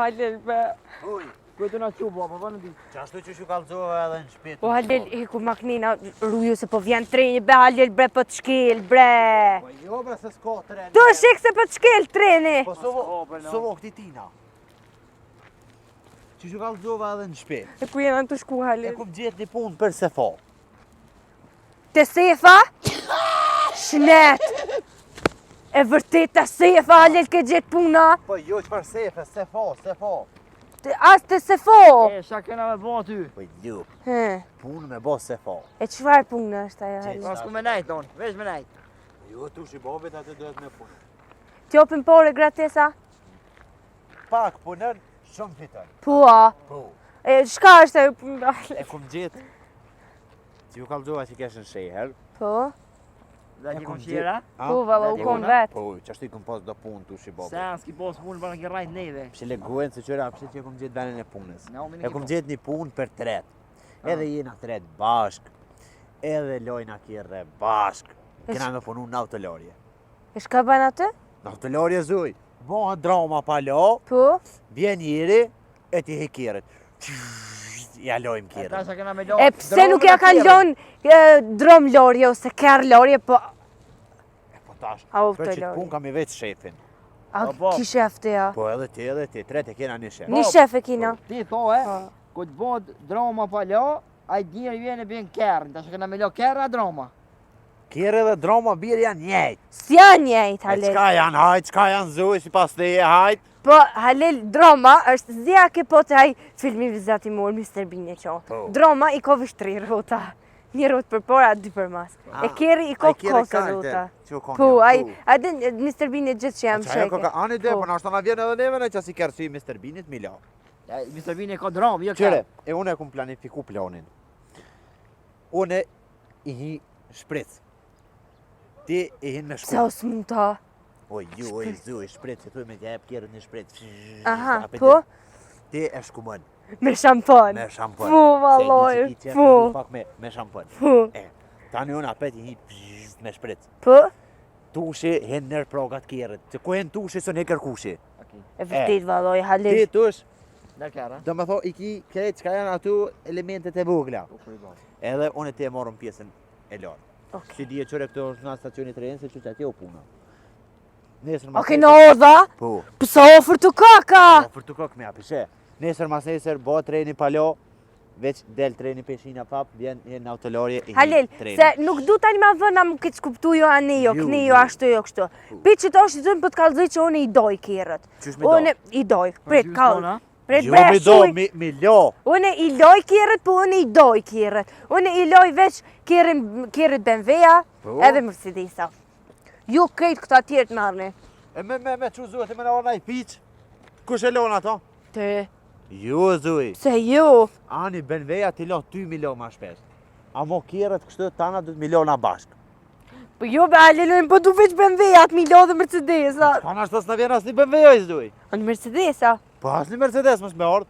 Halil be. Uj, Këtë na çu baba, po në di. qashtu që shu kallëzova edhe në shpit. O Halil, iku maknina rruju se po vjen treni be Halil bre po të shkel bre. Po jo bre se s'ko tren. Tu shik se po të shkel treni. Po sovo këti tina. Që shu kallëzova edhe në shpit. E ku jena të shku E Halil? kum gjetë një punë për sefo. Te sefa? Shnet. E vërtet te sefa Halil ke gjetë puna? Po jo qëfar sefo. As te sefo. E, sa kena me bo aty. Po ju, He. punë me bo sefo. E çfarë punë është ajo Halil? Pas ku me nejt, on, veç me nejt. Jo, tu shi bobit atë duhet me punë. Ti opin pore gratesa? Pak punën, shumë fiton. Po. A. Po, E shka është ajo punë? e kum gjetë. Që ju kallëzova që kesh në sheher. Po. Dhe E një kum konqira. Po valla u Dhe kon una? vet. Po, qashtu i kum pas do punë tu shi bobit. Se s'ki pos punë për në ki rajt neve. Pse legojnë se qëra, pse që e kum gjetë venin e punës. Na umin E kum gjetë një punë për tret. Edhe jena tret bashk. Edhe lojna kjerre bashk. Kena me punu në autolorje. E shka ban atë? Në autolorje zuj. Boha drama pa lo, Po. vjen njëri, e ti he kjerët. Ja lojmë Ta kjerët. sa kena me lo. E pse nuk ja kanë lon drom lorje ose ker lorje, po Po tash, A u për që autolorje. pun kam i veç shefin. a Po. ki shefte ja? Po edhe ti, tret e kena një shef. Një shef e kina. Ti tho e, Po. ku të bod drama pa lo, a i djerë vjen e bjen kërën. Ta sa kena me lo kërë a drama. Kjerë dhe drama birë janë njejt. S'ja njejt E Halil. qka janë hajt, qka janë zuj, si pas teje hajt. Po Halil drama është zja ke po të aj filmi vizatimor Mr. Bean e qo. Po. Drama i ko visht 3 rrota. Një rrot për por, a 2 për mas. E keri i ko kosa rrota. Po, a din Mr. Bean e gjithë që jam Qaja sheke. ani dhe, Po. për nashtë na vjen edhe neve në që si kërësi Mr. Beanit mi la. Mr. Bean e ka dramë, jo Qire, kërë. e unë e kum planifiku planin. Unë i hi shpric. Ti i hin me Sa shkup. o s'munta. O ju, o i zuj, shpric, e thuj me t'ja jep kjerët një shpric. Aha, Apetit. po? Ti e shkumën Me shampon. me shampon. Po, valloj, Se di që ti qef po. pak me shampon. Po. E, tani unë apet i hi me shpric. Po? Tushi hin nër progat kjerët. Se ku hin tushi së në kërkushi. E vërtet valloj Ti Halil. tush, Dhe kërë. do me tho, i ki krejt qka janë atu elementet e vogla. Edhe unë e ti e morëm pjesën e lartë. Okej. Si di e qëre këto është nga stacionit trenë, se që që atje o puna. Nesër mas Okej, në odha? Po, Pësa ofër të kaka? për të kokë me apishe. Nesër mas nesër, bo treni palo, veç del treni peshina pap, vjen në autolorje e Halil, se nuk du tani ma vëna më këtë kuptu jo ani jo, Ju, këni ju. jo, ashtu jo, kështu. Pi që të është i dhënë për të kalëzoj që unë i doj kjerët. Qysh me do? Unë i doj, prit, kalë. Prit, Jo bre, mi do, shuj. mi lo. Unë i loj kjerët, po unë i doj kjerët. Unë i loj veç kjerët BMW-a, Po. edhe Mercedesa. Ju krejt këta tjertë marrni. E me që zuhet, e me në orna i piq. Kush e lon ato? Te, Ju, zuj. se ju. Ani benveja ti lo 2 milion ma shpesh. Amo kjerët kështu tana 2 miliona bashk. Po jo be Halilojnë, po du veç BMW-at, mi lo dhe Mercedesa. Tana ashtë në vjen asni benveja i zuj. Anë Mercedesa, Po asni Mercedes mës me ardh.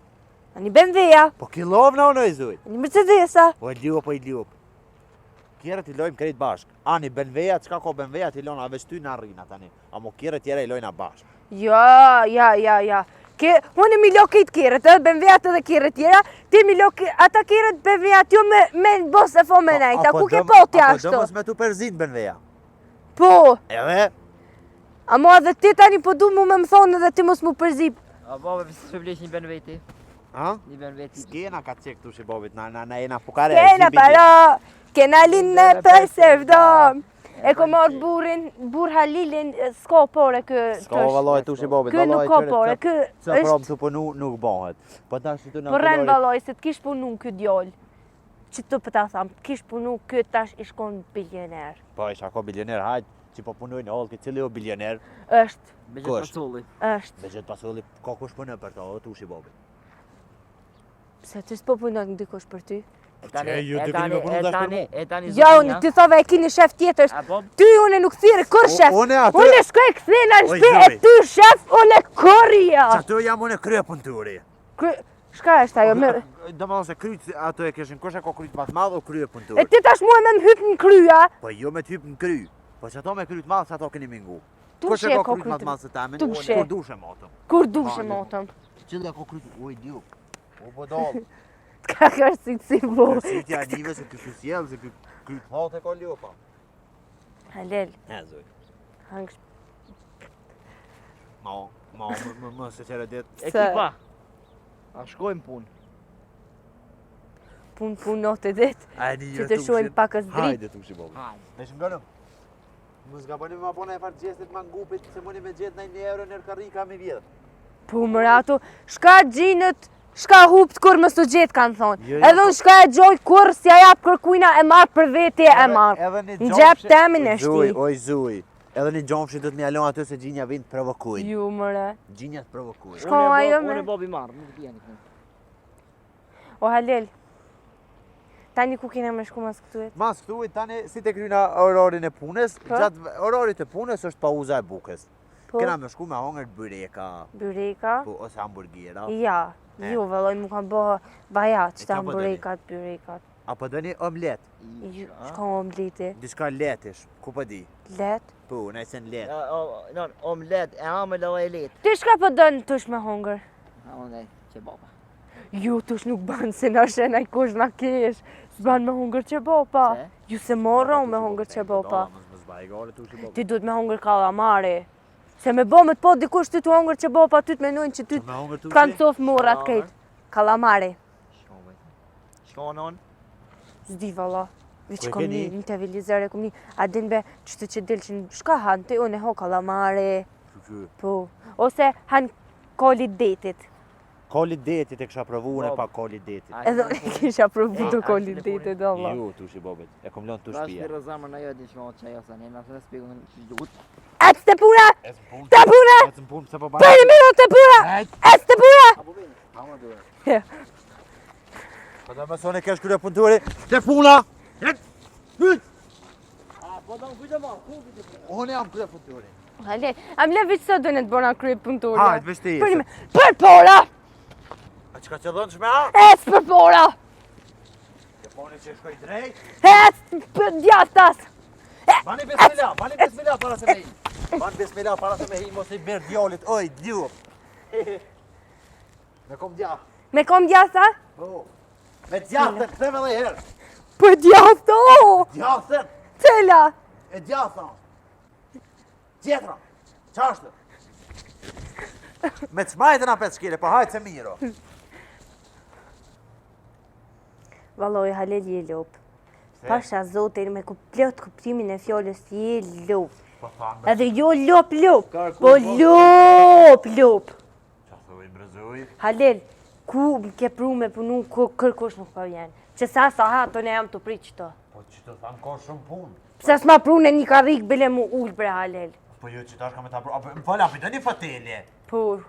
anë BMW-a, Po kilov në unë i zuj. anë Mercedesa. Po e liup, po i liup. Kjerët i lojmë krejt bashk. Ani benveja, qka ko benveja ti lona veç ty në arrina tani. Amo kjerët tjera i lojna bashk. Ja. Unë mi lo këtë kjerët, edhe BMW-at edhe kjerët tjera, ti mi lo ata kjerët BMW-at jo me bos e fo me nejta, ku ke poti Apo ashtu? dëmës me tu përzin benveja. Po, Edhe, a mo edhe ti tani po du mu me më thonë edhe ti mos mu përzi. A baba, se blesh një ben veti. ha? Një ben veti. Skena ka cek tu shi bobit, na jena fukare. Kena para, kena linë për sevdom. E ko marrë burr Halilin, s'ka pore kë Ska valloj tu shi bobit, Kë nuk ka pore, kë Se prom është të punu nuk bëhet. Po tash që tu në për rënë autolori- valloj se t'kish punu kë djoll. Që të pëta thamë, t'kish punu kë tash i shkon bilioner. Po isha ko bilioner, hajt, që po punoj në olë, cili o bilioner, Është, Me Kush? gjithë pasulli. është. dhe gjithë pasulli, ka kush punë për to, o tu shi bobit. Se ti s'po punon dikush për ty. E tani, Që, ju e dy tani, keni me punu e dash për tani, mu? e tani Ja, unë ti thove e kini shef tjetër. A po, Ty unë nuk thirë kur shef. Unë atë- Unë shkoj këthina në Oj, shpi e zori. ty shef, unë korja. Që ato jam unë e krye punëturi. Shka është ajo? Me... Do më thonë se kryt ato e keshin, kush e ka kryt mas madh o krye E punëturi. ti tash mua me më hyp në krya. Po jo me t'hyp në kry, po që ato me kryt madh, se ato keni mingu. Tu Kush e she ka ko kryt mas kryt. madh se tamin, Tu she. kur dushe motëm. Kur dushe Po, motëm. qëllë ka kryt, oj, dio. O, bodal. Ka kërësit si bu. Kërësitja njive se kështu sjellë, se kryt hatë e ka ljopa. Halel, E, zoj. hangsh. Më se qere dit. Ekipa. A shkojmë punë. Pun notë e dit. Që të shuajnë pakës dritë. Hajde tu shi bobi. Hajde. Ne shngënëm. Më s'ka bëni ma bona e farë gjestit ma ngupit, se mëni me gjetë 1 euro nër karrika me vjetë. Po mëra ato, shka gjinët, shka hupt kur më së gjetë kanë thonë. Jo, jo, Edhe unë shka e gjoj kur si a japë kërkujna e marë për veti e marë. Në gjep temin e shti. Oj, zuj. Edhe një gjomshi do të mjalon aty se gjinja vind të provokujnë. Ju mëre. Gjinja të provokujnë. Shko ajo me. Unë e bobi marë, nuk t'jeni kënë. O Halel, tani ku kena me shku mas këtuet? Mas këtuit tani si të kryna orarin e punës, gjatë orarit e punës është pauza e bukës. Po, Kena me shku me hongër byreka, byreka? po, ose hamburgera. Ja, ju vëlloj mu kanë bëhë bajat, që ta qa po burekat, byrekat. Apo dëni omlet, Shka omleti? diçka letish, ku po di? Let? Po, nëjse në let. Non, omlet, e amel edhe e letë. Ti shka po dënë tush me hongër? Unë e që baba. Ju tush nuk banë se na shenaj kush na kesh. S'banë me hongër që bopa. Se? Ju se morron me hongër që bopa. Ti duhet me hongër kalamari. Se me bomët po dikush ty të hongër që bopa, ty të menojnë që ty të kanë cofë murat krejt. Kalamari. Shkonon. Zdi valla. Veç Ku e kom keni? një televizore, kom një. A din be, qështë që dilë shka hanë, të unë e ho kalamari. Po. Ose hanë kolit detit. Kolit detit e kësha provu unë Po. pa kolit detit. Edhe e kisha provu të kolit detit, Allah. Ju, tushi bobit, e kom lënë tush Prash pije. një rëzamër në jo di shmo që ajo sa një nëse në spiku në gjut. Ec të puna! E s'mpun. Të puna! E s'mpun, se po Për një minutë të puna! Ec të puna! Apo bine, ama duhe. Po da mësone kesh kërë punëtori, të puna! Hyt! A, po da më kujtë ma, ku kujtë ma? Unë jam kërë punëtori. Hale, am le vëqë sa dëne të bona kryë punëtorja. Hajt, veç ti Për jesë. një me... Për pora! A që ka që dhënë shme a? Ec për pora! Të poni që shkoj drejt. Ec për djatas! Bani besmila para se me hi. Bani besmila para se me hi, mos i bërë djallit, oj, dju. Me kom djath. Me kom djasa? Po. Me djathën, theme dhe herë. Për djasa! Djathën, Cela! e djathën. Tjetra, qashtë. Me të smajtën a 5 kile, po hajtë se miro. Valoj, Halel je lop. Pasha zotin me plot kuptimin e fjallës je lop. Po thamë, Edhe jo lop lop, Karku, po lop lop. qa thuj, mbrëzuj. Halel, ku më ke pru me punu, kërkush nuk po vjen. Që sa hato ne jam të priq të. Po që të thamë ka shumë punë. Pse s'ma pru në një karrik bile mu ullë bre Halel. Po jo që tash ka me ta pru, apo më falë, apo i do një fotele. Por,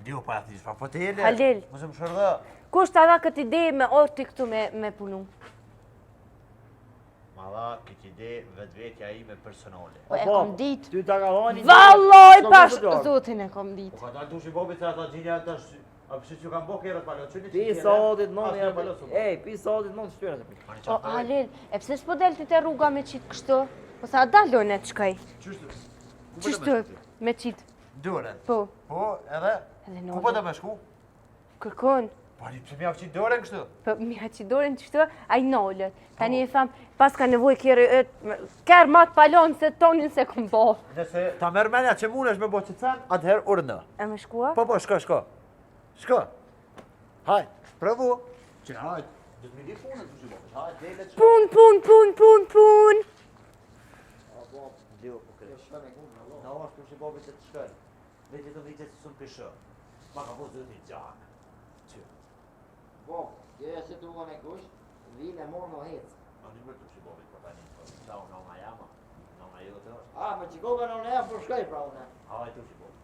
Dio pa ati shpa fotele. Halel. Mësë më shërdhe. kush ta dha këtë ide me orti këtu me punu? Ma dha këtë ide vetvetja ime personale. Po e kom dit. Ty ta ka dhoni. Valloj pash zotin e kom dit. Po ka dalë tushi bobit se ata gjinja tash, a përshë që kanë bo kjerët palo, që një Pi sotit non ja. Ej, pi sotit non shtyra të pi. O Halel, e pse s'po del ti te rruga me qit kështu? Po sa dalon e të shkaj? Qështu? Qështu? Me qit? Duren. Po, Po, edhe? edhe Ku po në të me shku? kërkon. Po, një pëse mi avë qitë duren kështu? Po, mi ha që doren qështu, a i nollet. Tani e tham, pas ka nevoj kjerë, kjerë matë palon se tonin se këm bo. Nëse ta merë menja që mund është me bo që can, atëherë urnë. E me shkua? Po, shko. Shko. Hajt, provu. Që hajt. Dhe të mi di punën tushi bobit. Hajt, dele që. Pun. Dio, po kresh. Na është tushi bobit që të shkën. Veti të vitet që sunë pishë. Ma ka po zëti gjak. Që. Po, jo se tu vone kush, vin e mor no hec. Ma një mërë tushi bobit, po tani. Sa unë nga jama. Nga jote është. A, me qikova në ne po shkoj pra une. Hajt tushi bobit.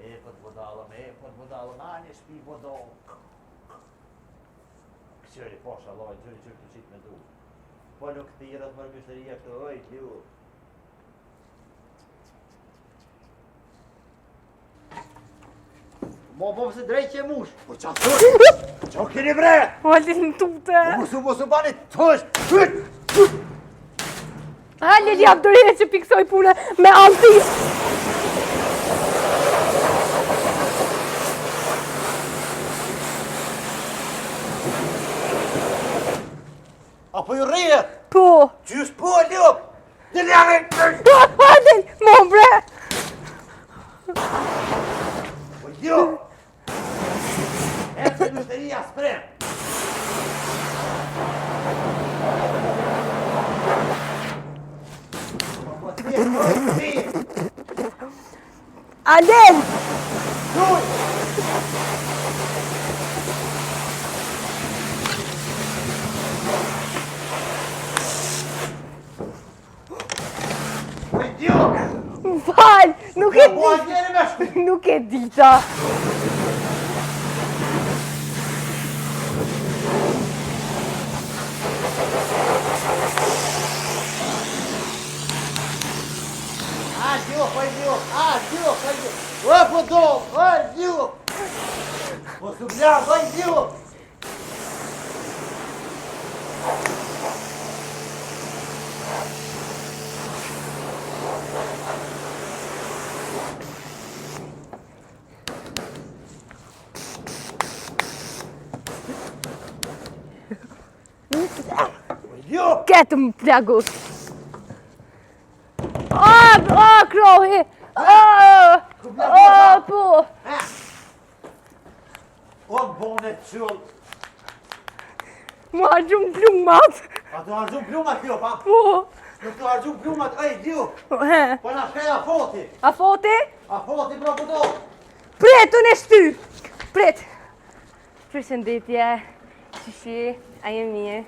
E, po të vodalëm, a një shpi vodalëm. Këqëri, posha, lojë, gjëri qërë të qitë me du. Po nuk të i rëtë mërë mështërija këtë, oj, t'ju. Mo po pëse drejt që e mush. Po qa thërë? Qa keni bre? Halel në tute. Mosu bani të është. Halel jam dërje që piksoj pune me altis. Apo ju rrihet? Po. Qysh po, Lup? Dhe ljarën! Adel, mo bre! Po Lup! E se nështeria sprem! Adel! Fal, nuk e di. Nuk e dita. Ой, подол! Ой, Люп! Посубля, ой, Люп! Люп! Ketë më plagus. Krohi! Po! O, bonet qull! Mu hargjum plumat. A të hargjum plumat, Lup, ha? Po! Nuk të hargjum plumat, ej, Lup! He. Po na shkaj afoti! Afoti? Afoti, bro, podol! Pret, unë e shty! Pret! Përshëndetje, qyshi, a jem mirë?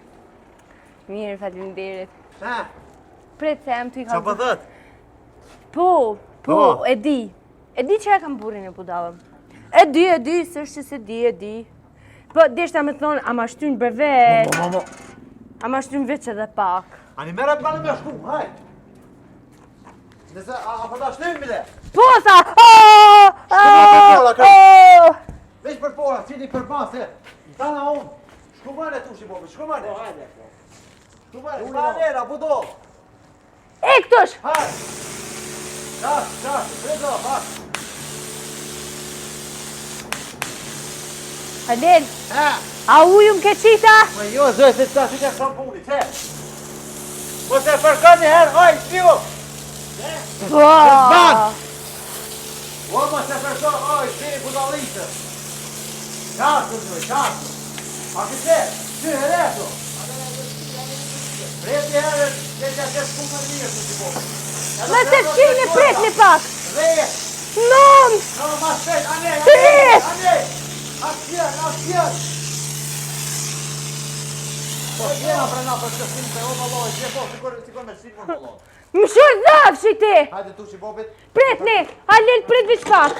Mirë, faleminderit. Ha? Pret se jam ty Qa kam... pëdhët? Po, e di. E di që e kam burin e budalëm. E di, së është që se di. Po, deshta me thonë, a ma shtyn brevet. A ma shtyn veç edhe pak. Ani meret bani me shku, hajt! Nëse, a po ta shtyjmë bile? Po, sa! Veç për pora, qini për pasë, tana unë. Shku mane tu shi bobi, shku mane. Shku mane, ta nera, budol. E këtush! Hajt! Qash, bredo, pak. Adel, Ha! a ujum ke qita? Ma jo, zoj, se ta si ka shampuni, që? Po se përkën një herë, oj, shtiu! Po! O, ma se përkën, oj, shtiu, budalisë. Qasë. A këse, që hereto? Preti herë, që që që shku më mirë, të që po. Me se fshini, pret një pak! Reje! Non! No, ma shpet, anej! Aksion! Po, jena prena për që shkim të oma lojë, që po, sikon me shkim më lojë. Më shur dhafshi ti! Hajde tu që bobit. Pret një, halil pret vich pak!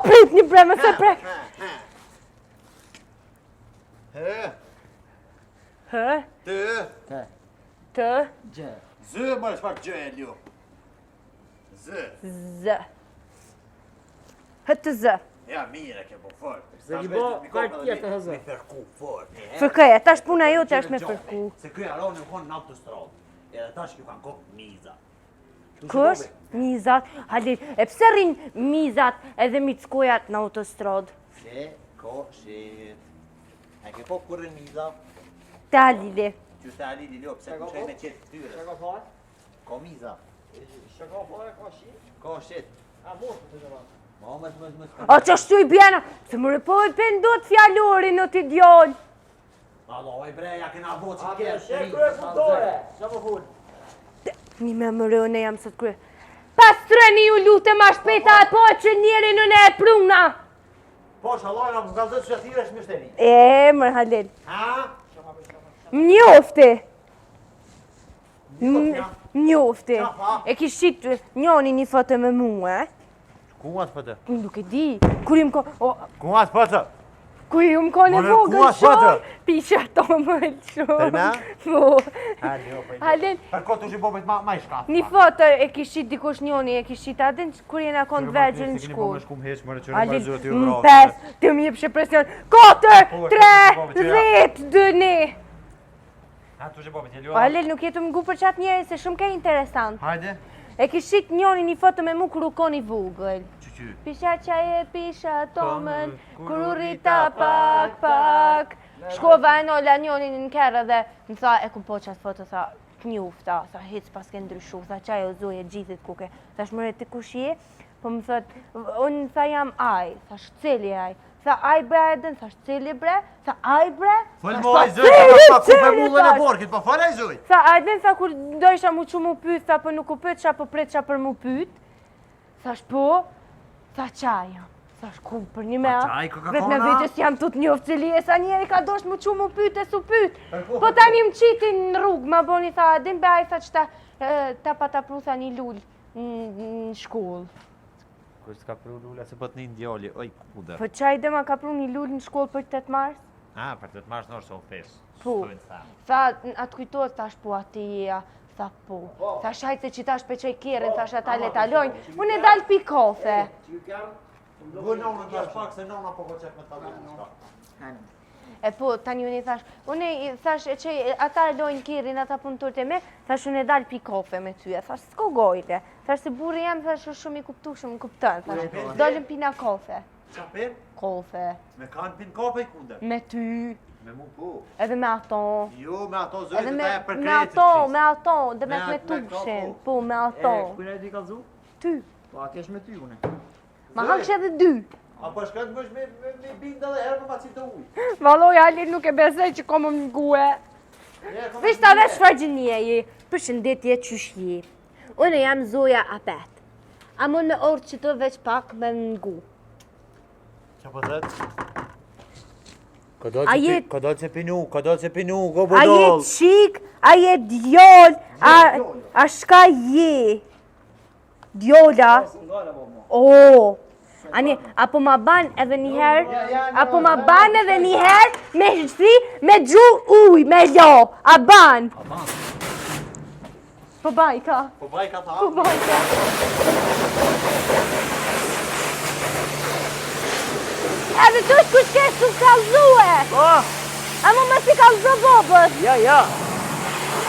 Pret një bre, më se pret! Hë? Të? Gjë. Zë, më është pak gjë e ljo. Zë. Zë. Hëtë zë. Ja, mire ke po fort. Se ki bo, kajtë tjetë të hëzë. Me fërku fort. Fërkëja, tash puna jote është me fërku. Se këj aroni u konë në autostradë. Edhe tash kjo kanë kokë miza. Kush? Mizat. Halil, e pse rrinë mizat edhe mickojat në autostradë? Shit. E ke kokë kur rrinë miza? Te Halili. Që të alili ljo, pse ku shkaj me qetë tyre. Që ka farë? Ko miza. Që ka farë, ka shi? Ko shit. A mos të të të. O që shtu i bjena, se më rëpojt për ndot fjallori në t'i djoll. Alloj bre, ja kena bo që A kërë. të shek kërë fundore, që më full. Një me më rëne jam sot kërë. Pastreni ju lutë ma shpeta e po që njeri në ne e pruna. Po, shaloj, në më galdët që atyre është mështeri. E, mërë Halil. Ha? Njofti. Njofti, ja. Njofti. Qafa? E kishit njoni një foto me mu, e? Ku atë pëtë? Unë nuk e di. Kur im ko... Ku atë pëtë? Kur im ko në More, vogël ku a shumë, foto? pisha to më shumë. Për me? Po. Halil, Për kotë u që bobit ma i shkatë. një foto e kishit dikush njoni, e kishit atin kur jena konë vegjën në shkull. shkum heq, mërë që Halil, rëmërë zëtë ju në vrasë. 5, të më jepshe presion. 4, 3, 10, 2, 1. Ha, tu që bobit, jelua. Halil, nuk jetu më gu për qatë njeri, se shumë ke interesant. Hajde. E kishit njoni një foto me mu kur u koni vogël. Që. Pisha qaje, pisha tomën, kur u rrita pak, Shkova e nolla njonin në kerë dhe më tha, e ku po qatë foto, tha, knjufta, tha, hic pas ke ndryshu, tha, qaj o zoje gjithit kuke. Tha, shmëre ti kush je? Po më thot, unë tha jam aj, tha, cili aj? Tha, aj bre Edën, tha, cili bre? Tha, aj bre? Fëllë mo aj zoj, ka pa kupe mullën e borkit, pa fal aj zoj. Tha, Edën, tha, kur dojsha mu që mu pyt, tha, po nuk u pyt, qa po pret qa për mu pyt. Thash, po, tha, qaja. Thash, ku për një me qaj, Coca-Cola? vetë me vetës jam të njoftë cili e sa njeri ka dosht mu që mu pyt e su pyt. Po tani më qitin në rrugë, ma boni, tha, Edën, be aj, tha, që ta pa ta pru, tha, një lull në shkollë. Kur s'ka pru lulla se pot një ndjolli, oj, kuda. Po qaj dhe ma ka pru një lull në shkollë për 8 mars? A, për 8 mars në orë se u fesh. Po. Tha, atë kujtojt, thash, po atija, tha, po. Tha, shajtë që tash pe qoj kjerën, thash, ata le talojnë. Unë e dalë pi kafe. Vë nonën tash pak se nona po qep me talojnë. E po, tani unë i thash, unë i thash, e që ata e lojnë kjerën, ata punëtur të me, thash, unë e dalë pi kafe me tyje, thash, s'ko gojte. Thash, se burri jam, thash, shumë i kuptu, shumë i kuptën, thash, dollën pina kafe. Qa pin? Kafe. Me kanë pin kafe i kunde? Me ty, Me mu po. edhe me ato. Jo, me ato zoj Edhe të ta e për me ato, me ato, dhe me tushin, po, me ato. Kujna e di ka zu? Ty, Po, a kesh me ty une. ma hangsh edhe dy. A po shkët mësh me binda dhe herë më macit të uj. Valoj, Alin nuk e besoj që kom më ngue. Vishtë edhe shfar gjënje je, për shëndetje qysh je. Unë jam Zoja Apet. A mund me orë që të veç pak me ngu. Qa po thët? A jet- Ka dalë që pinu, go A je bodol. qik, a je djoll, a shka je. Djolla. O, ani, apo ma ban edhe njëherë, me shri, me gju uj, me lo, a ban. Po baj ka, Po baj ka ta. po baj ka. Edhe të është kush kesh të kalzue. A mu me si kalzo bobës. Ja.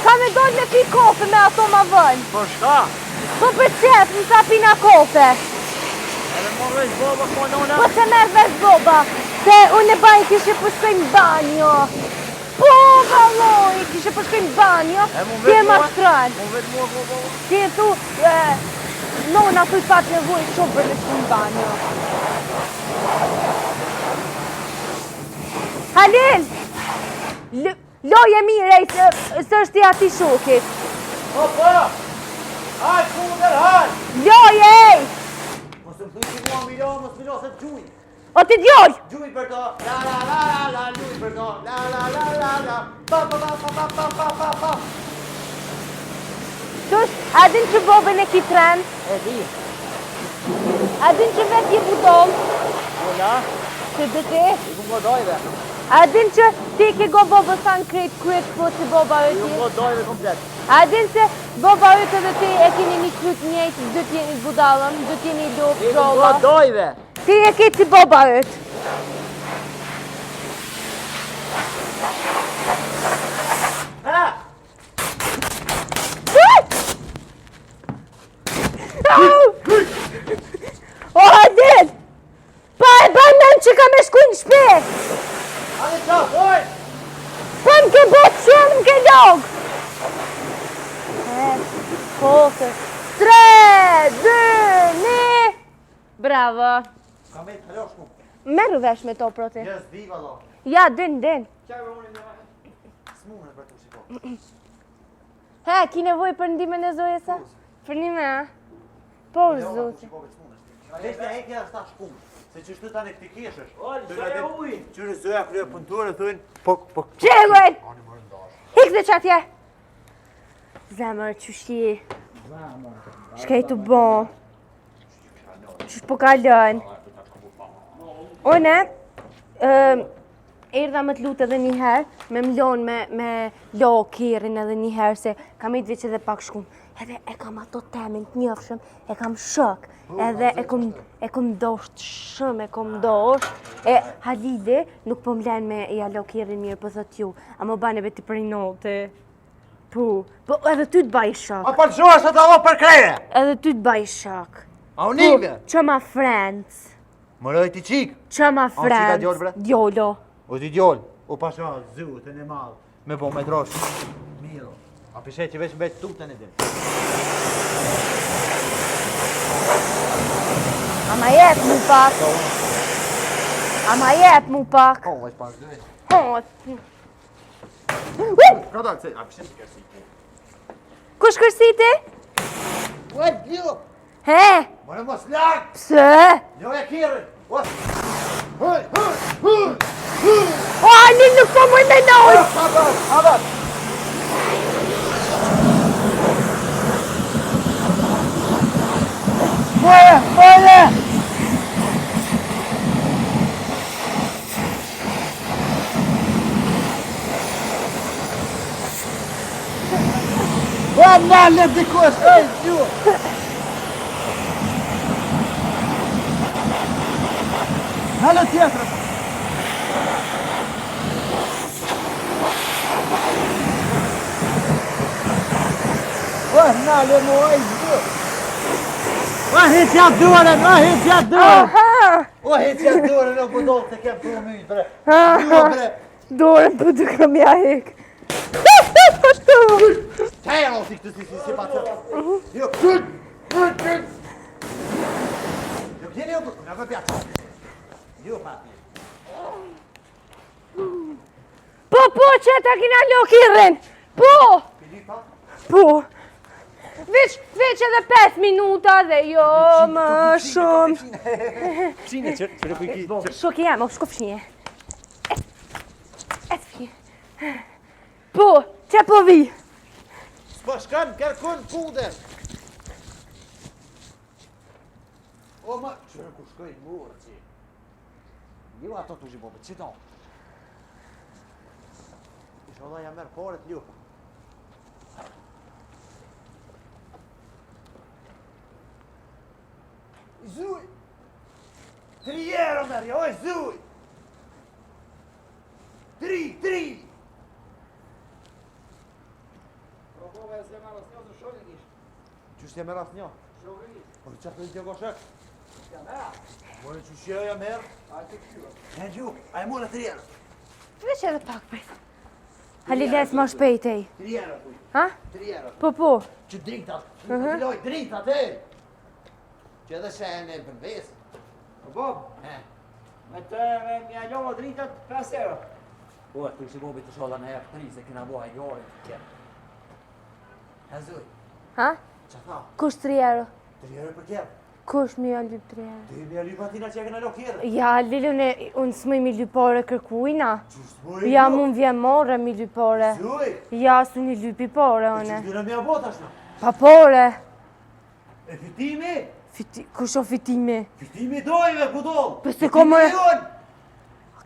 Ka me dojnë me pi kofe me ato ma vën. Po shka? Po për qef, në sa pina kofe. Edhe më vesh boba ko nona. Po se merë vesh boba, se unë e bajnë kishe përshkojnë banjo. Po, valoj, kishe përshkojnë banjo, ti e ma shtranë. Më vetë mua boba. Ti e thu, nona tu i pat nevoj shumë për me shkojnë banjo. Halil! Loje mire, së është i ati shokit. Po, po! Haj, kunder, haj! Loje, ej! Mos të më thuj që mua milo, mos milo se të gjuj. O ti djoj! Gjuj për to, la la la la la, gjuj për to, la la la la la, pa pa pa pa pa pa pa pa pa. Tush, a din që bobën e ki tren? E di. A din që vet je budol? Ola. Që dhe ti? I ku më dojve. A din që ti ke go bobë sa në krejt kryet po si boba e Ju ti? më dojve komplet. A din që boba e të dhe ti e keni një kryt njejt, dhe t'jeni budalën, dhe t'jeni luft, I ku roba? më dojve. Ti e ke si boba e të. Ha! O, Adin! Pa e banem që ka me shku në shpe! Ani qa, oj! Pa më ke botë shumë, më ke logë! 3, 2, 1... Bravo! Ka me të halo shku. Merë vesh me to, proti. Jes, diva do. Ja, din. S'mune për të shiko. He, ki nevoj për ndimin e zoje sa? Për ndime, a? Po, zote. Vesh të hekja është ta shku. Se që shtu tani këti keshësh. Ol, zoja ujnë. Qyre zoja krye punëtore, thujnë, po... Qegoj! Ani më rëndash. Hik dhe qatje! Zemër, qështi? Shkej të bon. Qësh po kalën? One, erdha më të lutë edhe njëherë, me mlon me lo kirin edhe njëherë, se kam i të veç edhe pak shkum. Edhe e kam ato temin të njëfshëm, e kam shok, edhe e kom dosht shumë, e kom dosht. E Halili nuk po mlen me ja lo kirin mirë, po thot ju, a më bane beti për një note. Po edhe ty të baj shok. A për shoha së të alo për kreje? Edhe ty të baj shok. A unime? Që ma friends. Më rëj ti qik. Që ma A, qika djoll, bre? friends. Djolo. O ti djoll. O pasha, zutën e madhë. Me po me drosh. Miro. A pishe që veç mbet tutën e din. Ama jep mu pak. Ama jep mu pak. Po, veç pas dhe. Hot. Ka dalë, a pishe që kërsi. Kush kërsiti? Ua, ljo! He? More mos larg! Pse? Ljo e kirën! Ua! O, Halil nuk po muj me noj! Habar! Moje! Ua, nalë dikush, ej, ju! Nalë tjetër! Ua, nalë mu, ej, ju! Ua, hiq jatë duaren, hiq jatë duaren! Aha! O, hiq jatë dorën o budol të kem për myjt, bre. Jo, bre. Dorën për të kam ja hek. Tero si këtë si pa të. Jo, jo, gjeni o bërë, në për pjatë. Jo, pati. Po, që ta kina lokirën. Po, Filipa? po. Veç edhe 5 minuta dhe jo më shumë. Pshine, qërë për i ki. Shoki jam, o shko fshinje. Et fshinje. Po, që po vi? S'po shkan, kërkun puder. O, ma, qërë ku shkojnë murë, që. Jo, ato të zhibobë, që to? Isho da jam merë poret, lju. Zuj! 3 euro merja, oj, zuj! 3! Qështë jam merë asë një? Po që të një koshek? Mërë që shjo jam merë? E gju, a e mërë 3 euro. Veç edhe pak për. Haliles ma shpejt ej. 3 euro, kuj. Ha? 3 euro. Po. Që drintat, filoj drintat, e! Që edhe se e në përvesë. Bob, me të mja ljohë dritat 5 euro. Po, e të kështë bobi të sholla në F3, se kina boha i jore të kjerë. E zuj, Ha? që tha? Kush 3 euro? 3 euro për kjerë. Kush mi ja lyp 3 euro? Ti mi a lypa tina që e kena lo kjerë. Ja, Lili, unë s'mëj mi lypore kërkujna. Qështë bojë Ja, mun vje more mi lypore. Zuj, Ja, s'u një lypi pore, e one. qështë dyna mi a bot ashtë? Pa pore. E fitimi? Kush o fitimi? Fitimi dojme, budol. Pëse ko më-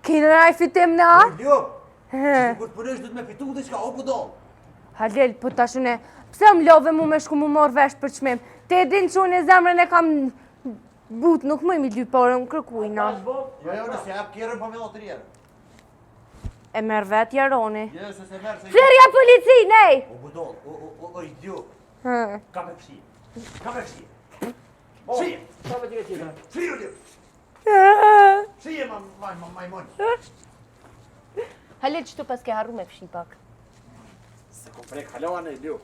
Kine raj fitim në a? Jo, He. kur të përësh du të me fitu dhe qka, o budol. Halil, po tashune, pse më love mu me shku mu morë vesh për qmim? Te din që unë e zemrën e kam but, nuk më mi lypore, më kërkujna. Jo, nëse jap kjerën po me do 3 euro. E merë vetë jaroni. Jo, se se merë se... Flerja polici, nej! O budol, o idiot. He. Ka me pëshi. Ka me pëshi. Shije. Sa me t'i qitër? Shije, ljo. Shije, majmon. Halil, që tu pas ke harru me fshi pak? Se kom prek haloan e ljo.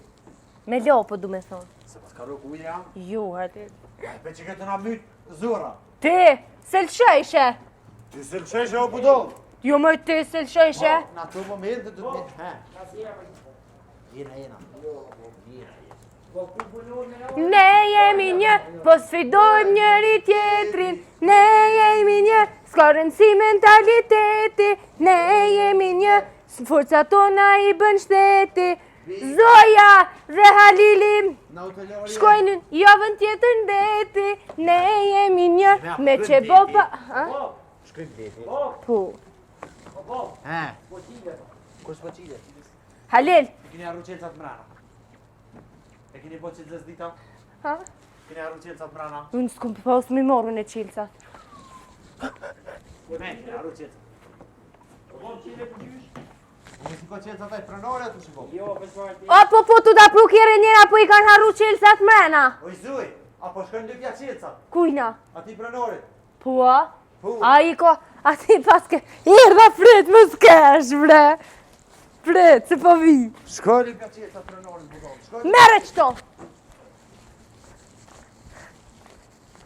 Me lo, po du me thonë. Se pas ka rukë ujë jam. Ju, Halil. Pe që këtë nga mytë zora. Ti, se lësheshe. Ty se lësheshe o budol. Jo më ti se lësheshe. Na të moment të të me... Jena. Ne jemi një, po sfidojmë njëri tjetrin. Ne jemi një, s'ka rëndësi mentaliteti. Ne jemi një, forca tona i bën shteti. Zoja dhe Halili shkojnë javën tjetër ndeti. Ne jemi një, me që bopa... Ha? Shkojnë deti. Po. He. Kus po qile? Halil. E kini arru qelcat mrana. E kini po qilë zës dita? Ha? Kini arru qelcat mrana? Unë s'kum pas mi morën e qilësat. Me, kini arru qelcat. Unë si ko qelcat aj pranore të shiko? Jo, pësfajti. O, po, tu da pru kjere njëra, po i kanë harru qilësat mrena. Oj zuj, apo shkojnë lypja qelcat? Kujna? Ati pranorit? Po, a? Po. A i ko, A ti paske, erdha frit, më s'kesh, bre. Frit, se po vi. Shkoj ka qetë ta trenorin budall. Shkoj. Mere qëto.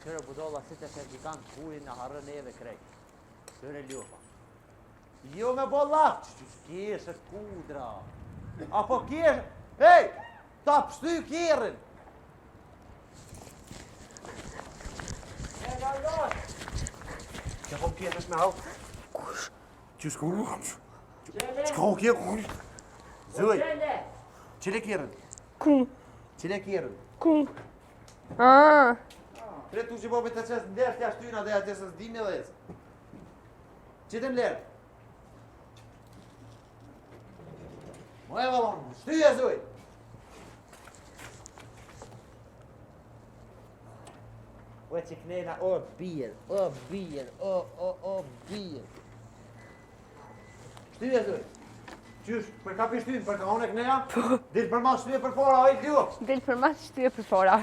Kërë budalla si të servikant kurin në harën e dhe krejt. Sëre ljofa. Jo me bolla. Kjesë kudra. Apo kjesh. Hej! Ta pështy kjerin. Që po kjesh me hau? Kush? Që s'ku? S'ka kje? Zëj. Qile kjerin? Ku? Qile kjerin? Ku? Ah. Tre tu që po me të qesë ndesh të ashtyna dhe atë qesë s'dimi dhe esë. Qitem lërë. Mo e valon, shtyje zëj. O që knena, o birë, o birë. Shtyje zëj. Qysh, për ka pi shtyjnë, për ka unë e kneja? Dilë për mas shtyje për fora, ojtë ljop. Del për mas shtyje për fora.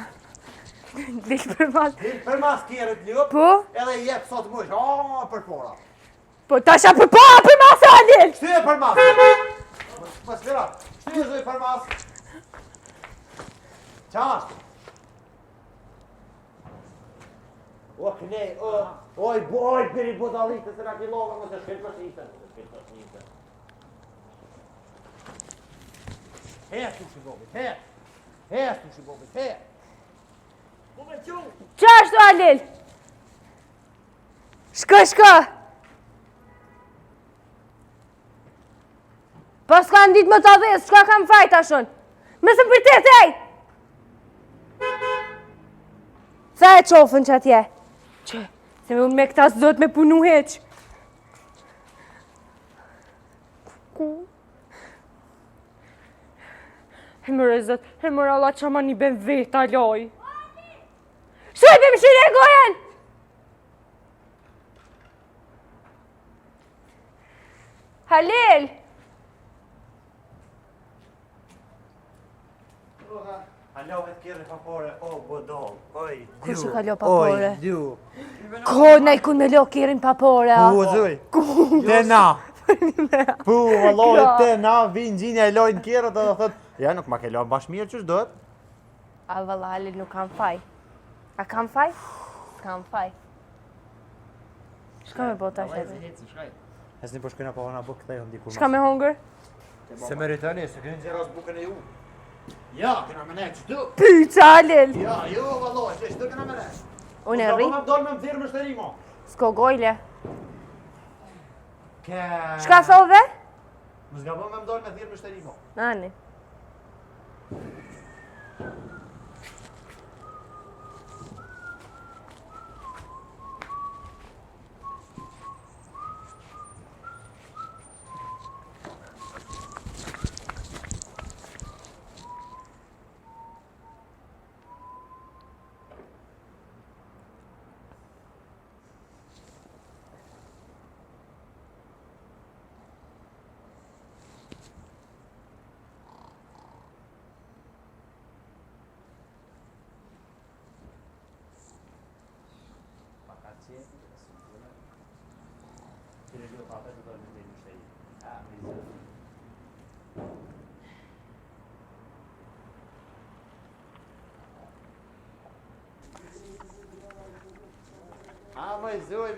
Del për mas. Dilë për mas kjerët ljop. Po? Edhe jep sot mësh, për fora. Po tasha për para për mas Adil. Shtyje për mas. Më sfira, shtyje zëj për mas. Qash. O knej, oj, biri budalitë, se na ki lova më të shkirë për shqitën. Hes tu shibobit, hes. Hes tu shibobit, hes. Qa ashtu Adil? Shko. Po s'ka në ditë më të adhes, shka kam fajt ashun. Mësë për të tej! Sa e qofën që atje? Që, se me unë me këta s'dot me punu heq. Ku? Hemër e zët, hemër Allah që ma një ben veta loj. Shojtë më shire gojen! Halil! Alo, e t'kjerë papore, o, bodol, oj, du. Kush e ka lo papore? Oj, du. Ko, nej ku me lo kirin papore, a? Zëj. Te na. Pu, valloj, te na, vinë gjinja e lojnë kjerët edhe thët, ja, nuk ma ke lojnë bash mirë, qësh dohet? A valla Halil nuk kam faj. A kam faj? S'kam faj. Shka me bota shetë? Hesni po shkojna pa hona buk, këta jo ndikur Shka me hongër? Se meritoni, se kënë gjeras bukën e ju. Ja, këna me ne, që du? Pyqa Halil! Ja, jo, valloj, që du këna me ne. Unë e rri? Më dojnë me më thirë më shtëri, mo. S'ko gojle. Ke... Shka thove? Më zgabon me më dojnë me thirë më shtëri, mo. Nani.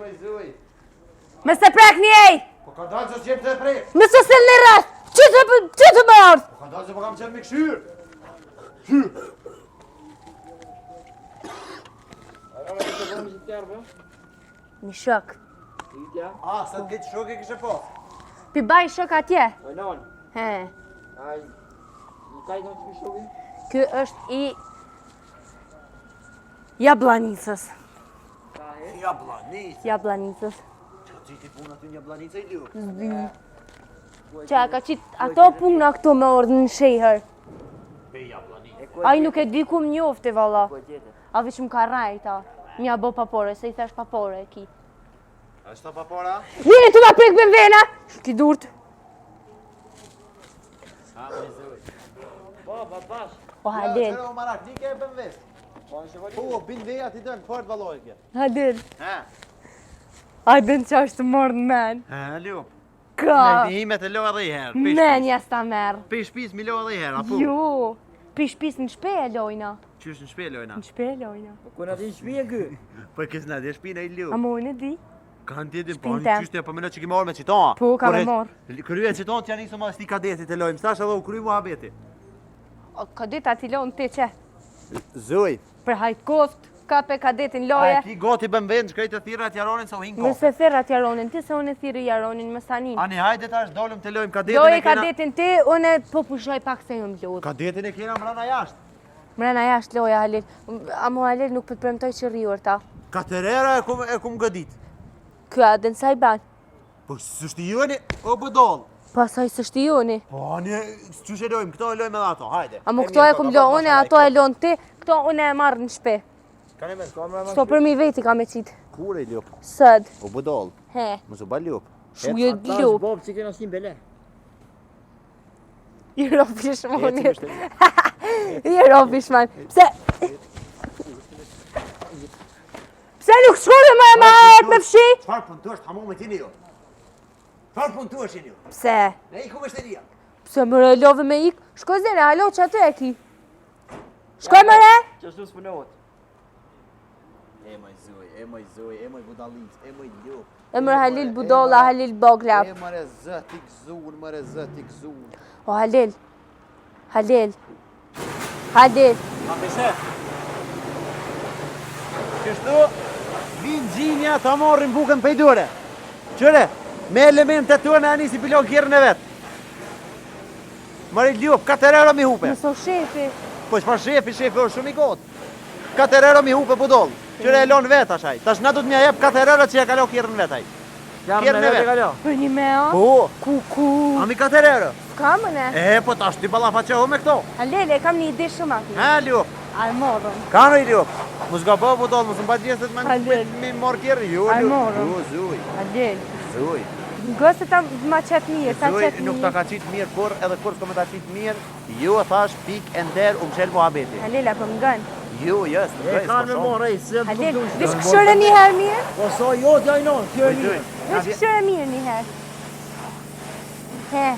Më zuj. Me se prek njej! Po ka dalë që s'gjem të e prek. Me se se në rrës! Që të më ardhë? Po ka dalë që po kam qenë me këshyrë. Një shok. Sa të këtë shok e kishe po? Pi baj shok atje? Non, He. ai, kaj do të shohë? Ky është i... Jablanicës. Jablanicës. Që citi puna ty një blanica i liu? Zdi. Qa ka qitë ato puna këto me ordë në shejher. Pe jablanica. Ai nuk e di ku më njofte valla. Po tjetër. A veç më ka rajta. Mja bo papore, se i thash papore e ki. A shto papora? Jeni të ma prek me vena! Ki durt. Po, babash. O Halil. Ja, o marak, nike e bën vest. Po, në shëvali. Po, bin veja ti dënë, fort valoj kje. Halil. Ha? Hajde në qash të morë në men. Lup. Ka. Me himet e lo edhe i herë. Menja s'ta merë. Pi shpis mi lo edhe i herë, apo? Jo. Pi shpis në shpe e lojna. Qysh në shpe lojna? Në shpe e lojna. Ku na din shtëpia ky? Po kësë në dhe shpina i lup. A më unë e di? Kanë tjetin, po Shpinte. qysh të po mëno që ki marrë me qitona. Po, ka me marrë. Krye qitonë që janë iso ma sti kadetit e lojmë. Stash edhe u kry muhabeti. Kadeta ti lonë ti që? Zuj. Për hajt koft, ka pe kadetin loje. A ki goti bëm vend, shkrejt të thira të jaronin sa u hinë Nëse thirrat jaronin ti, se unë e thiri jaronin më sanin. Ani hajde tash dolëm të lojmë kadetin Loje e kena. kadetin ti, unë po pushoj pak se jëm lutë. Kadetin e kena mrena jashtë. Mrena jashtë loja Halil. Amo Halil nuk për të premtoj që rriur ta. Katerera e kum gëdit. Kjo adën sa i ban. Po së shtijoni o bëdoll. Pasaj së shtijoni. Po ani që që lojmë, këto e lojmë edhe ato, hajde. Amo këto e kum lo, unë ato e lon ti, këto unë e marrë në shpe. Ka një me Sto për mi veti ka me qitë. Kure i lup, Sëd. o bëdoll, He. mësë ba lup. Shuje Tash lup. bob që kena sim bele. I rofish moni. I rofish man. Pse? Pse nuk shkove më e mahet me fshi? Qfar pun të është, hamo me tini jo? Qfar pun të është jo? Pse? Ne i ku me shteria. Pse më re love me ik? Shko zene, halo që atë e ki. Shkoj më re? Qashtu s'punohet. E moj zuj, budalic, e moj lup. Emër Halil Budolla, Halil Boglap. E mëre zë, ti këzun, O Halil. Halil. Halil. A peshe? Kështu, vinë gjinja të morrin bukën pejdure. Qëre, me elementet të në anisi pilon kjerën e vetë. Mari lup, 4 euro mi hupe. Nëso shefi. Po çfarë shefi është shumë i kot. 4 euro mi hupe budoll. Qëre e lon vet ashaj. Tash na do të mja jep 4 euro që ja kalo kjerën vet ai. Jam Kjerën me e vetë vet. kalo. Për një mea? Po, Kuku. ami 4 euro. Ka më ne? Po tash ti ballafaqohu me këto. Halil, e kam një ide shumë ati. Ha lup. A e morëm. Kanë i lup. Mos gabo budoll, mos mba djesë të Halil. mi mor kjerën. Jo, Ai lup. morëm. Jo, zuj. Halil. Zuj. Gëse ta ma qëtë mirë, ta Zuj qëtë nuk ta mirë. ka qitë mirë kur edhe kur s'ko me ta qitë mirë. Jo thash pik e nder mshel muhabeti. Halil, apo më gënë. Jo, jes, E kanë me morë, ej, se Halil, të vish këshore një herë mirë? Po so jo, t'ja i non, kjo e një. Vish këshore mirë një herë. He,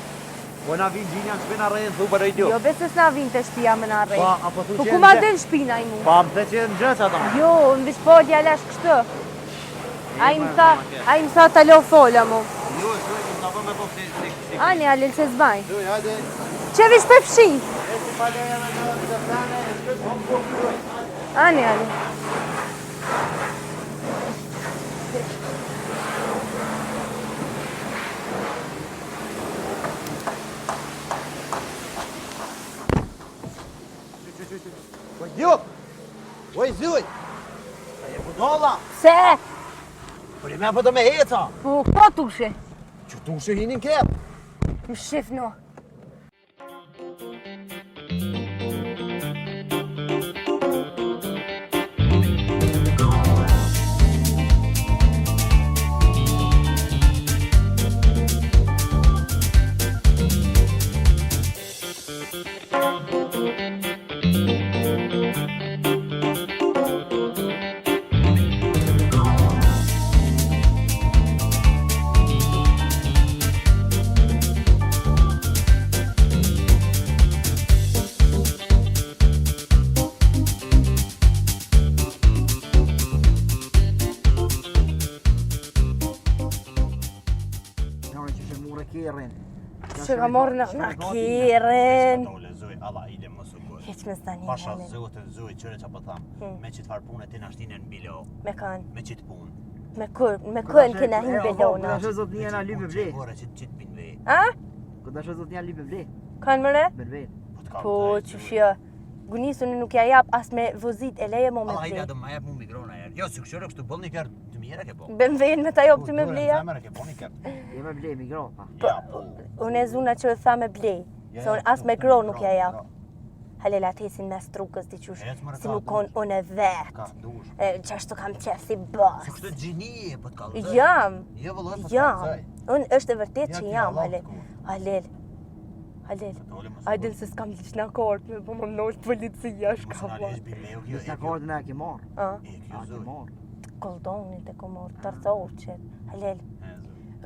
Po na vinë gjinja në shpina rejnë, thu për rejtë jo besës na vinë të shpia më na rejtë. Po, apo thu Po që ku ma del shpina i mu? Pa më the që në gjëtë ata. Jo, në vish po djalesh kështë. A i më tha ta lo fola mu. Jo, zuj, më të me po si. Ani, Halil, se zbaj. Zuj, hajde. Që vish për fshi? E si paleja me në plane, e shkët, po zuj. Ani, Halil. Po jup! Oj, zuj! E budolla! Se? Po i me po të me heca! Po, po tushe. Që tu shë hinin ketë? Më shif no. Njërë që shë mure kjerën. Që ka morë në kiren. Dole, zuj, Allah, ide më sukur. Heq me zdani, Pasha Halil. zotën, zuj, qëre që po thamë. Me qitë farë punë ti në ashtine në bilo. Me kanë. Me qitë punë. Me kën kena hin belona. Këtë shë zotë një nga lype vle. Gore, qitë pinë vej. A? Këtë shë zotë një lipe vle. Kanë më re? Belve. Po, që shë. Gunisën nuk ja jap as me vozit e leje mo me Allah, ide vle. adë ma jep mu migrona erë. Jo, si këshore kështu bëllë një kërë të mjera ke po. Ben ven me ta jop ty me vleja. Zemër e ke po një kërë. Je me vle, migro, pa. Ja, po. Unë e zuna që e tha me blej. Se unë as me gro nuk ja jap. Halil atesin mes trukës di qush. Ec, mërë, Si ka nuk konë unë e Ka, vetë. dush. Qashtu kam qef si Si bas. kështu gjini, po të kalëzaj. Jam. Jo, vëlloj, po të Jam. kalëzaj. Unë është e vërtet Ja, që ti jam, Allah Halil. të kur. Halil. Halil. Dole, mos Hajdel se s'kam lish në akord, me po më mnoll policia, Mos shka në po. lesh bile, Në kjo akordin e ke marë. A? e kjo A ke zuj. marë. Koldonit e komor, tërthoqet. Halel,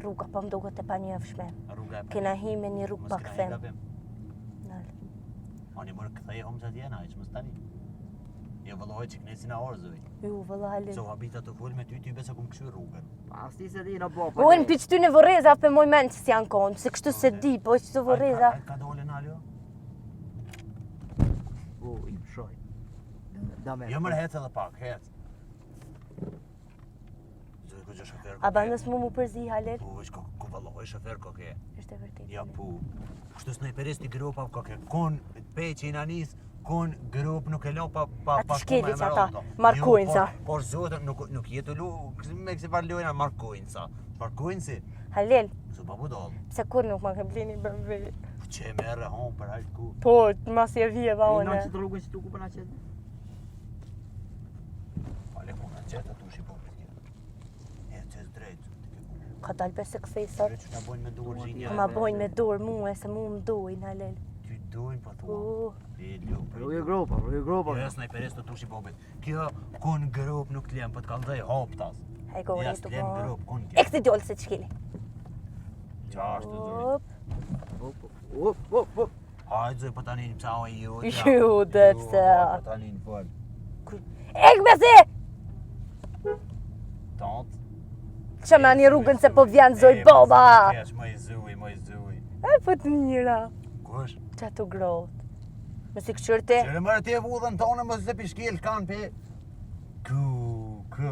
rruga po më duket e panjofshme. Rruga e Kena hi me një rrugë pa kthem. Oni mërë këthej homë që atjena, që më stani. Jo vëllohoj që kënesi na orë, zëj. Ju, vëlla Halel. So habita të full me ty besa ku më këshu rrugën. Pas ti se di në bo. Unë për qëty në vërreza për moj menë që s'janë konë, se kështu se di, po që të vërreza. Ka dole në aljo? I më shoj. Jo mërë hec edhe pak, hec. Zëj ku që shofer A bandës mu përzi, Halel? Po, është ku vëllohoj shofer ko ke. Është e vërtet. Ja, po. Kështu snajperisti grupa ko ke. Kon peqi i nanis, kon grup nuk e lo pa Atë shkeli që ata, markojnë sa. Por zotë, nuk jetu lu, me kësi parlojna, markojnë sa. Markojnë si. Halel, Su pa budol. pse kur nuk ma ke blini BMW? Që me erë honë për hajtë ku. Po, mas je vje dha Në one. që të rrugën që tu ku përna qëtë. Ale ku në qëtë atu shi po për tjetë. E që drejtë. Ka dalë besë kësej sot. Që nga bojnë me dorë gjinja. Ka ma bojnë me dorë mu se mu më dojnë, Halel. Ty dojnë pa thua. Po, Rrugë grupa. Jo, snajperis të tushi popit. Kjo kon grup nuk t'lem, për t'kallëzaj hoptas. haj go Ja, rritu s'lem po. grup, kon kjo. Ekse djollë se qkili. Qashtë të zëri. Op, Hajtë zëj për tani në pësa o i ju. Ju, dhe pse. Për tani në fol. ek me si! Tantë. Që me një rrugën se po vjen zoj boba. Kesh, më i zuj. E po të mira. Kush? Qa të grotë. Me si këqyrë ti? Qërë mërë ti e vudhën tonë më se pishkil kanë pe. Kë.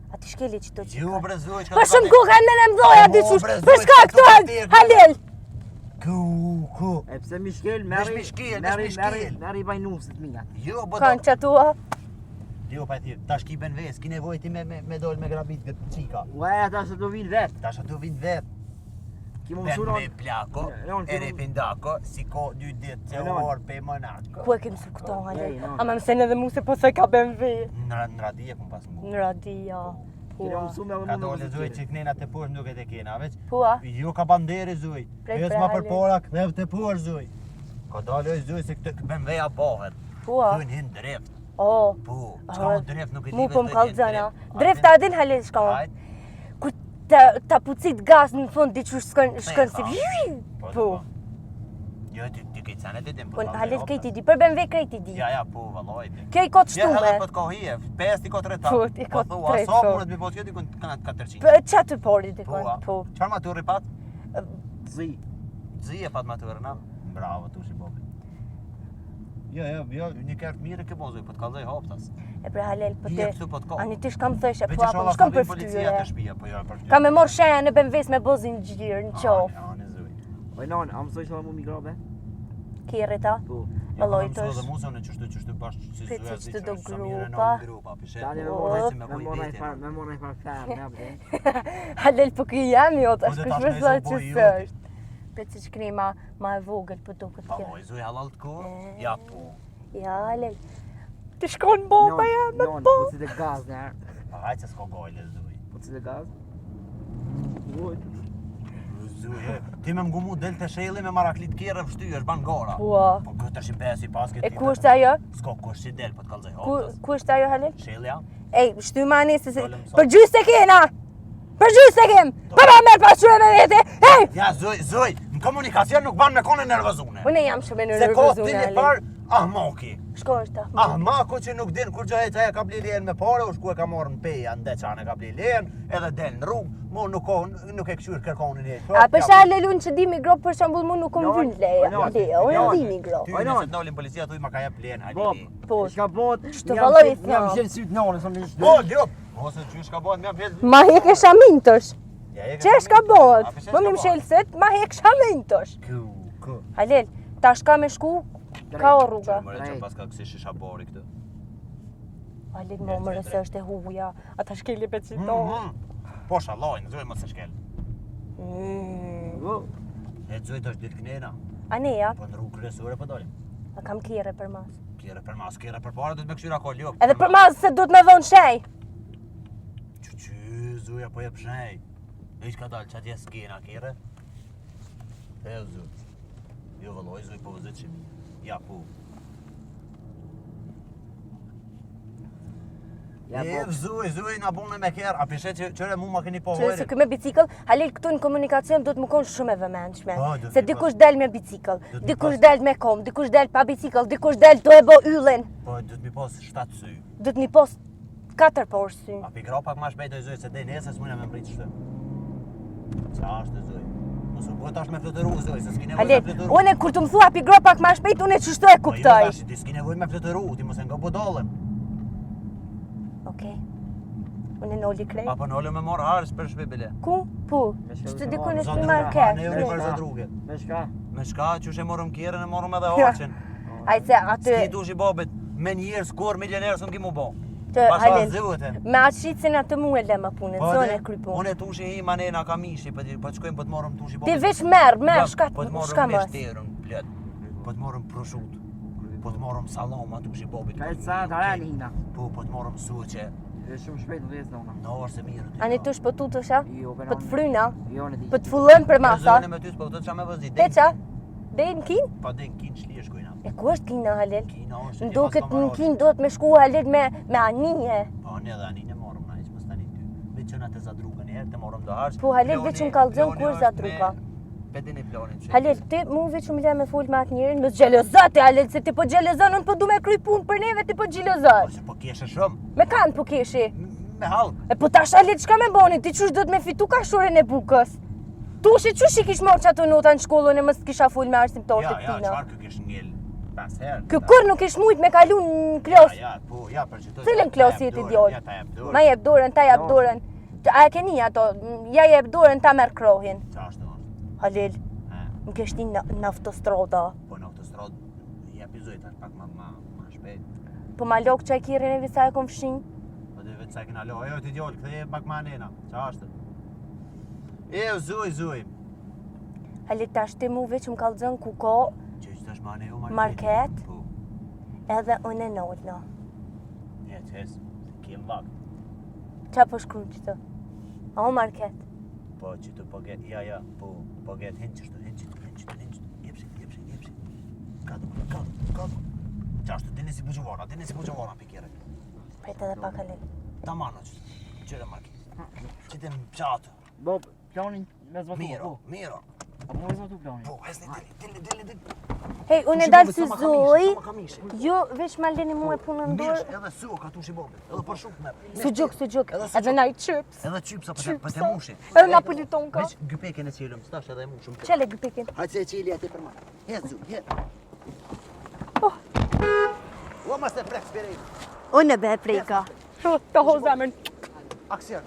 A ti shkeli që të që Ju ka? bre zuj. Po shumë ku kanë me në mdoja Po, dy qush. bre, Për zoj, shka që këto të patir, Halel. Kë. E pse Mishkel, Vesh Mishkel, vesh Mishkel. Merri bajnusit minja. Jo, bo Kanë që tua? Jo, pa ti, tash ki ben ves, ki nevoj ti me dol me grabit këtë qika. Ue, ata se do vinë vetë. Tash ato vind vet. Ki më Ben mësura. me plako, ere pindako, si ko 2 ditë që orë pe Monaco. Ku e kemë su këto Halel? Ej, no. A me mësen edhe mu se po se ka BMW. Në radije kom pas mbu. Në radia. Ki më mësu me Ka dole zuj që knena të poshtë nuk e të kena, veç. Pua? Jo ka banderi zuj. Prej Ves ma prale. për pora, kthev të poshtë zuj. Ka dole zuj se këtë BMW-ja bohet. Pua? Duin hin drift. O. Po, qka mu drift nuk e di Mu po më kallëzana. drift. Dreft a din Halel shka mu. Hajt. Ku ta pucit gaz në fund diqysh shkën si Po. Jo, ti kejtë sanet e tim. Po Halel krejti di, për BMW krejti di. Ja, po, valloj ti. Kjo i kotë Ja, edhe shtume. për të kohije, 5 i kotë reta. Po, i kot thua, tret, sa po. mundet me po që ti kënë kanat 400. Për qa të pori të Po, konë, po. Qfarë maturi pat? Zi. Zi e pat maturë, na? Bravo, tu shi bobi. Jo, një kërtë mire ke bozoj, po të kallëzoj hoptas. E bre Halel, po I ti, e pësu po të kohë. ani ti shkam thëshe, Veç po e apo sholla shkam ka për vinë policia të ftyre. shpia, po jo për ftyre. Ka me morë shenja në BMW me bozin gjirë në qofë. Anë, zuj. Oj, non, a mësoj që da mu migrabe? Kire ta, Po. valloj Ja, tësh. dhe musën e qështu bashkë si Prit zuja që zi të do që sa mire grupa. në grupa, pishet. Tani me Po. morë Me me boj morë vetin. me morë farë ferë, me abde. Halel po ki jam jo, Po, tash dhe kush tash me me thua zo që boj ju. sështë. Prit që shkri ma e vogël po duket Pa kire. moj, zuj halal të ku? Ja, po. Ja, Halel. Ti shkon boba ja me Non, po. po si dhe gaz në herë. Pa hajtë se s'ko gojle, zuj. Po si dhe gaz. Oj. Zuj, ti me mgumu del të sheli me maraklit kjerë vështy, është ban gara. Pua. Po këtë është i pesi pas këtë E ku është ajo? S'ko kush si del, po të kalzoj Ku hoptas. ku është ajo Halel? Shelja? Ej, shty mani se Dolem sa. për gjysë të kena! Për gjysë të kem! Për ma merë pasqyre me vete! Ej! Ja, zuj, në komunikacion nuk ban me kone nervozune. Unë jam shumë e Se ko nervozune, ti një Halel. par ahmoki. Shko është ta. Ahmako që nuk din kur gjë e qaja ka bli lehen me pare, u shku e ka morë në peja në deqane ka bli lehen, edhe del në rrugë, mu nuk e këshur kërkonin e A për shale unë që di migro për shembull mu nuk më vynë leja. Jo, Unë jo. di migro. Ty Oj, nëse non. të dolin policia, thuj ma ka jep lehen, Bob, hajdi. Po. shka bot, Shtë valloj i jam thjam. gjenë sytë none, sa më ishtë. Po, ljop! Ose që shka bojnë, me pjesë. Ma hek e shamintësh. Që shka bot? Po Më mi mshelset, ma hek shamintësh. Ku? Halel, ta shka me shku, ka o rruga. Që mëre që pas ka kësi shisha bori këtë. Halel, më mërë se është e huja. Ata shkeli pe cito. Po shalojnë, zuj më se shkel. Oh, E zuj të është ditë kënena, A ne ja, po në rrugë kryesore po dolim. a kam kire për mas. Kjere për mas, kjere për para, du të me këshyra ko ljop. Edhe për mas se du të me dhonë shej. Që zuja po jep shnej. E ka dalë që atje s'kena kjere. E zuj. Jo vëlloj, zuj po vëzit që mi. Ja po. E vzuj, na bune me kjerë, a pishe qëre mu ma keni po Që se hojrit. ky me bicikl, Halil këtu në komunikacion do të më konë shumë e vëmendshme. Po, do Se t'i dikush pas- del me bicikl, Do t'i dikush pas- del me kom, dikush del pa bicikl, dikush del do e bo yllin. Po, du të mi pos 7 sy. Do të mi pos 4 por sy. A pi gra pak ma shpejt e zoj, se dhe nesër s'mune me mbrit shtë. Qa është e zoj? Mos u bëhet tash me flutëru zoj, se s'ki nevoj me Halil, flutëru. unë kur të më thua pi gro pak ma shpejt, unë e qështu e Po, jo, kuptoj. tash, ti s'ki nevoj me flutëru, ti mos e nga po dolem. Okej. Unë e noli krej. Apo nëllë me morë harës për shpe bile. Ku? Pu. Me shkoj Që të të dikun e marrë. shpi Ne market. uni për zadruge. Me shka? Me shka, që she morëm kjerën e morëm edhe hoqen. Aj se aty, S'ki dush i babit, me njerë s'kur milionerë s'në ki mu bo. të Pasha Halil, zëvëten. me atë shqicin atë mu e le më punën, zonë e kry punë. Unë e tushi i manena ka mishi, po të shkojmë po të morëm tushi Ti babit. veç merë, shka Po të morëm mos. meshterën, plët. Po të morëm prosciutto. Po të morëm salama tushi babit. Ka e ca të arani hina. Po të morëm suqe. E shumë shpejt në vjesë në Në orë se mirë. Ani të shpëtu të shë? Jo, Po të fryna? Jo, në di. Po të fullën për masa? Zënë me ty s'po të qa me vëzit. Teqa? Dej në kin? Pa den kin shlie shkojna. E ku është kina Halil? Kina është. Në duket në kin do të me shku Halil me anije. Po ne dhe anin e morëm na, që mos tani ty. Me qëna të zadruga një herë të morëm do harç. Po, Halil, veç unë kallëzon kur zadruga. Pedin e planin që. Halil, ti mu veç më le me full me atë njerin, mos gjelozate Halil, se ti po gjelozon, unë po du me kry punë për neve, ti po Po gjelozat. se po keshe shumë. Me kanë po keshi? Me halk. E po tash Halil, çka me boni, ti qush do të me fitu kashurin e bukës? Tushi, qush i kish marrë qato nota në shkollën e mës kisha full me arsimtar të Ja, tina? çfarë kë kesh ngel 5 herë. Kë kur nuk ish mujt me kalu në klas? Ja, po, ja, për që të... Cilën klas jeti djallë? Ja, ta jep dorë. Ma jep dorën, ta jep dorën. A e keni ato, ja jep dorën, ta merr krohin. Qa është? Halil, Ha, më kesh ti në autostrada. po në autostradë, ja pizoj tash pak ma shpejt. Po ma lok qaj kirin e visa e kom fshin. Po dhe vetë sa kena lo, ajo ti djallë, këthej pak ma nena. Qa është? E, zuj. Halil, tash ti mu veç më kallëzën ku ka Që që tash ma ne u Market? Po, edhe unë e nolna. e të hes, kem vak. Qa po shkru qëtë? A o market? Po që të poget, ja, po get hin qështu, jepsi. Kadu. Qashtu, dini si bugjuvara, për kjere. Pret edhe pak Halil. Ta mano që, qëre marki. Që të më qatë. Bob, planin me zvatu. Miro. A po me zvatu planin. Po, hesni, dili. Hej, unë e dalë si zoj. Jo, veç ma leni mu e punën Mirë, dorë. edhe su ka tushi bobit, edhe për shumë merë. Sugjuk. Edhe Edhe na i qips. Edhe qypsa për të mushi. Edhe napoliton ka. Veç gypeken e cilëm, s'tash edhe mushëm. Qele gëpikin. Hajtë se e qili ati për ma. Jezu. Oh. O, ma se prek spirej. Unë e be prejka. Të ho zemën. Aksion.